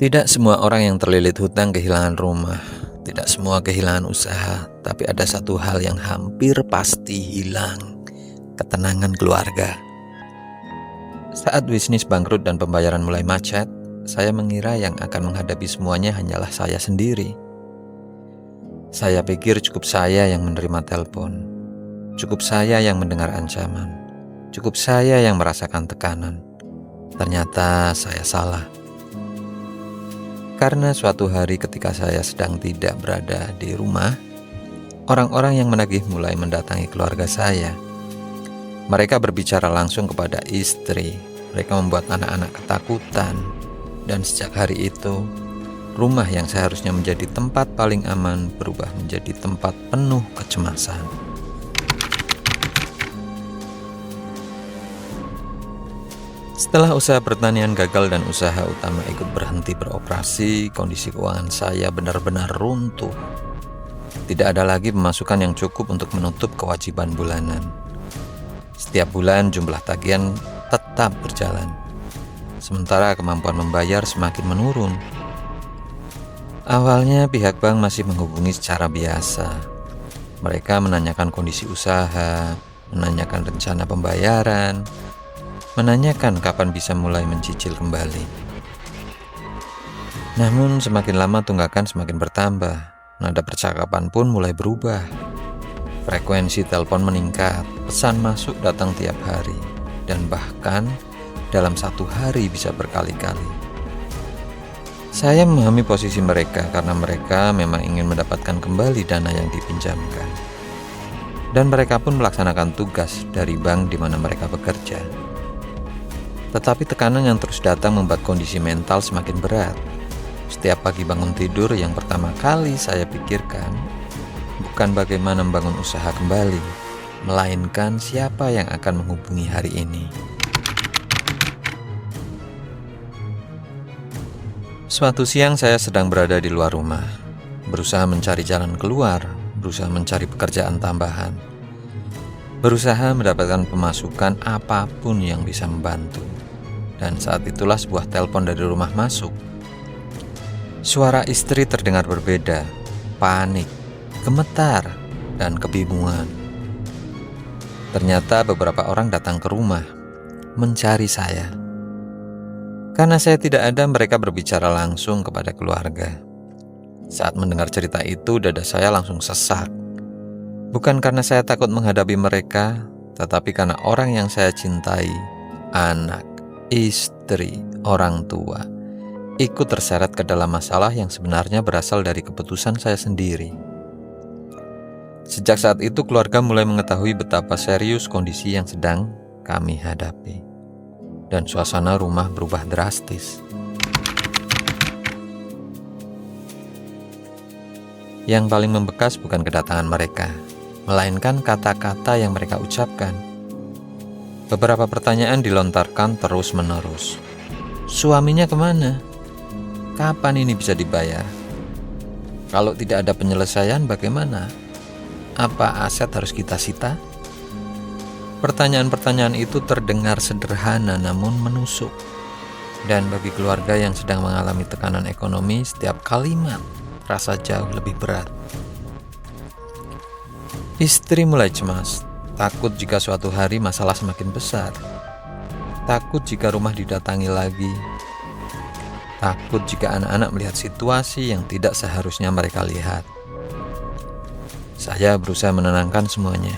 Tidak semua orang yang terlilit hutang kehilangan rumah. Tidak semua kehilangan usaha, tapi ada satu hal yang hampir pasti hilang: ketenangan keluarga. Saat bisnis bangkrut dan pembayaran mulai macet, saya mengira yang akan menghadapi semuanya hanyalah saya sendiri. Saya pikir cukup saya yang menerima telepon, cukup saya yang mendengar ancaman, cukup saya yang merasakan tekanan. Ternyata saya salah. Karena suatu hari ketika saya sedang tidak berada di rumah, orang-orang yang menagih mulai mendatangi keluarga saya. Mereka berbicara langsung kepada istri, mereka membuat anak-anak ketakutan. Dan sejak hari itu, rumah yang seharusnya menjadi tempat paling aman berubah menjadi tempat penuh kecemasan. Setelah usaha pertanian gagal dan usaha utama ikut berhenti beroperasi, kondisi keuangan saya benar-benar runtuh. Tidak ada lagi pemasukan yang cukup untuk menutup kewajiban bulanan. Setiap bulan jumlah tagihan tetap berjalan, sementara kemampuan membayar semakin menurun. Awalnya pihak bank masih menghubungi secara biasa. Mereka menanyakan kondisi usaha, menanyakan rencana pembayaran, menanyakan kapan bisa mulai mencicil kembali. Namun semakin lama tunggakan semakin bertambah, nada percakapan pun mulai berubah. Frekuensi telepon meningkat, pesan masuk datang tiap hari, dan bahkan dalam satu hari bisa berkali-kali. Saya memahami posisi mereka karena mereka memang ingin mendapatkan kembali dana yang dipinjamkan. Dan mereka pun melaksanakan tugas dari bank di mana mereka bekerja. Tetapi tekanan yang terus datang membuat kondisi mental semakin berat. Setiap pagi bangun tidur, yang pertama kali saya pikirkan bukan bagaimana membangun usaha kembali, melainkan siapa yang akan menghubungi hari ini. Suatu siang saya sedang berada di luar rumah, berusaha mencari jalan keluar, berusaha mencari pekerjaan tambahan, berusaha mendapatkan pemasukan apapun yang bisa membantu. Dan saat itulah sebuah telepon dari rumah masuk. Suara istri terdengar berbeda, panik, gemetar, dan kebingungan. Ternyata beberapa orang datang ke rumah, mencari saya. Karena saya tidak ada, mereka berbicara langsung kepada keluarga. Saat mendengar cerita itu, dada saya langsung sesak. Bukan karena saya takut menghadapi mereka, tetapi karena orang yang saya cintai, anak, istri, orang tua, ikut terseret ke dalam masalah yang sebenarnya berasal dari keputusan saya sendiri. Sejak saat itu keluarga mulai mengetahui betapa serius kondisi yang sedang kami hadapi. Dan suasana rumah berubah drastis. Yang paling membekas bukan kedatangan mereka, melainkan kata-kata yang mereka ucapkan. Beberapa pertanyaan dilontarkan terus-menerus. Suaminya kemana? Kapan ini bisa dibayar? Kalau tidak ada penyelesaian, bagaimana? Apa aset harus kita sita? Pertanyaan-pertanyaan itu terdengar sederhana namun menusuk. Dan bagi keluarga yang sedang mengalami tekanan ekonomi, setiap kalimat terasa jauh lebih berat. Istri mulai cemas. Takut jika suatu hari masalah semakin besar. Takut jika rumah didatangi lagi. Takut jika anak-anak melihat situasi yang tidak seharusnya mereka lihat. Saya berusaha menenangkan semuanya.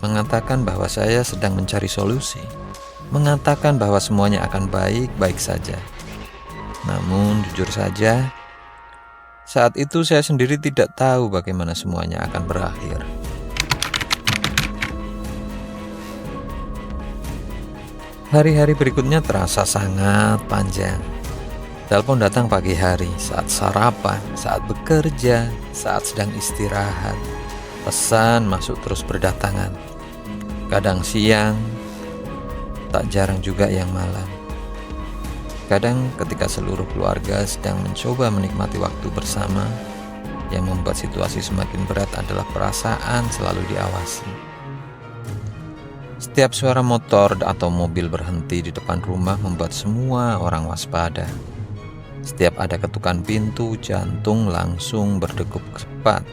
Mengatakan bahwa saya sedang mencari solusi. Mengatakan bahwa semuanya akan baik-baik saja. Namun jujur saja, saat itu saya sendiri tidak tahu bagaimana semuanya akan berakhir. Hari-hari berikutnya terasa sangat panjang. Telepon datang pagi hari, saat sarapan, saat bekerja, saat sedang istirahat. Pesan masuk terus berdatangan. Kadang siang, tak jarang juga yang malam. Kadang ketika seluruh keluarga sedang mencoba menikmati waktu bersama, yang membuat situasi semakin berat adalah perasaan selalu diawasi. Setiap suara motor atau mobil berhenti di depan rumah membuat semua orang waspada. Setiap ada ketukan pintu, jantung langsung berdegup cepat.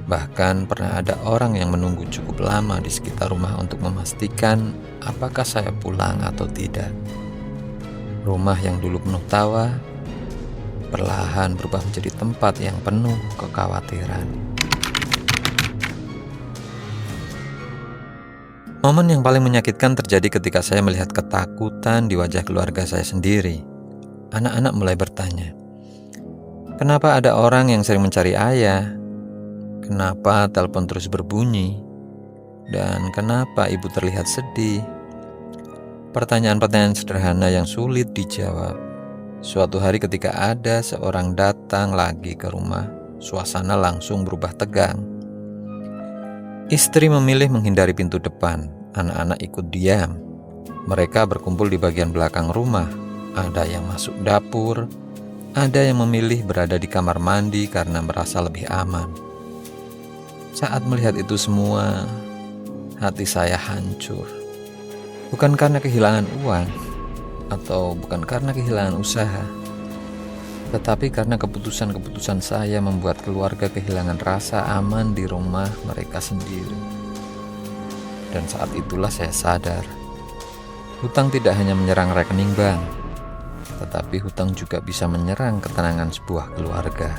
Bahkan pernah ada orang yang menunggu cukup lama di sekitar rumah untuk memastikan apakah saya pulang atau tidak. Rumah yang dulu penuh tawa, perlahan berubah menjadi tempat yang penuh kekhawatiran. Momen yang paling menyakitkan terjadi ketika saya melihat ketakutan di wajah keluarga saya sendiri. Anak-anak mulai bertanya, kenapa ada orang yang sering mencari ayah? Kenapa telepon terus berbunyi? Dan kenapa ibu terlihat sedih? Pertanyaan-pertanyaan sederhana yang sulit dijawab. Suatu hari ketika ada seorang datang lagi ke rumah, suasana langsung berubah tegang. Istri memilih menghindari pintu depan, anak-anak ikut diam. Mereka berkumpul di bagian belakang rumah. Ada yang masuk dapur, ada yang memilih berada di kamar mandi karena merasa lebih aman. Saat melihat itu semua, hati saya hancur. Bukan karena kehilangan uang, atau bukan karena kehilangan usaha, tetapi karena keputusan-keputusan saya membuat keluarga kehilangan rasa aman di rumah mereka sendiri. Dan saat itulah saya sadar, hutang tidak hanya menyerang rekening bank, tetapi hutang juga bisa menyerang ketenangan sebuah keluarga.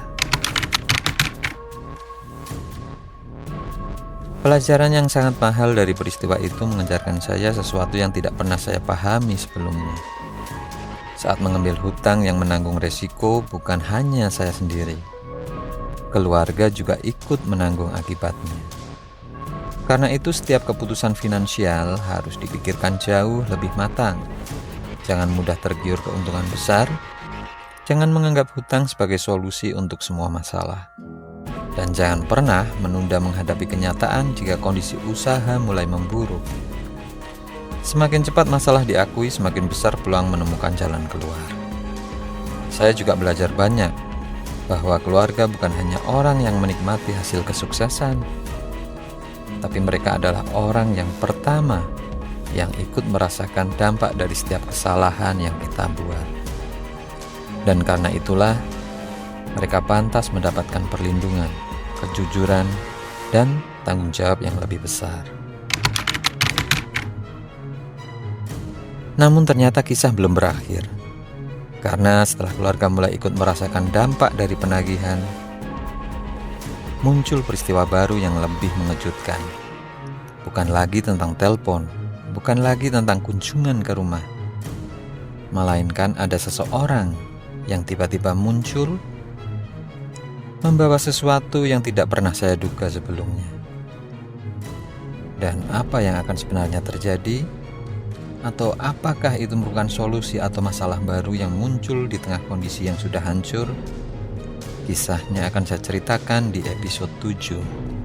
Pelajaran yang sangat mahal dari peristiwa itu mengajarkan saya sesuatu yang tidak pernah saya pahami sebelumnya. Saat mengambil hutang yang menanggung resiko bukan hanya saya sendiri. Keluarga juga ikut menanggung akibatnya. Karena itu setiap keputusan finansial harus dipikirkan jauh lebih matang. Jangan mudah tergiur keuntungan besar. Jangan menganggap hutang sebagai solusi untuk semua masalah. Dan jangan pernah menunda menghadapi kenyataan jika kondisi usaha mulai memburuk. Semakin cepat masalah diakui, semakin besar peluang menemukan jalan keluar. Saya juga belajar banyak bahwa keluarga bukan hanya orang yang menikmati hasil kesuksesan, tapi mereka adalah orang yang pertama yang ikut merasakan dampak dari setiap kesalahan yang kita buat. Dan karena itulah, mereka pantas mendapatkan perlindungan, kejujuran, dan tanggung jawab yang lebih besar. Namun ternyata kisah belum berakhir. Karena setelah keluarga mulai ikut merasakan dampak dari penagihan, muncul peristiwa baru yang lebih mengejutkan. Bukan lagi tentang telepon, bukan lagi tentang kunjungan ke rumah, melainkan ada seseorang yang tiba-tiba muncul membawa sesuatu yang tidak pernah saya duga sebelumnya. Dan apa yang akan sebenarnya terjadi? Atau apakah itu merupakan solusi atau masalah baru yang muncul di tengah kondisi yang sudah hancur? Kisahnya akan saya ceritakan di episode 7.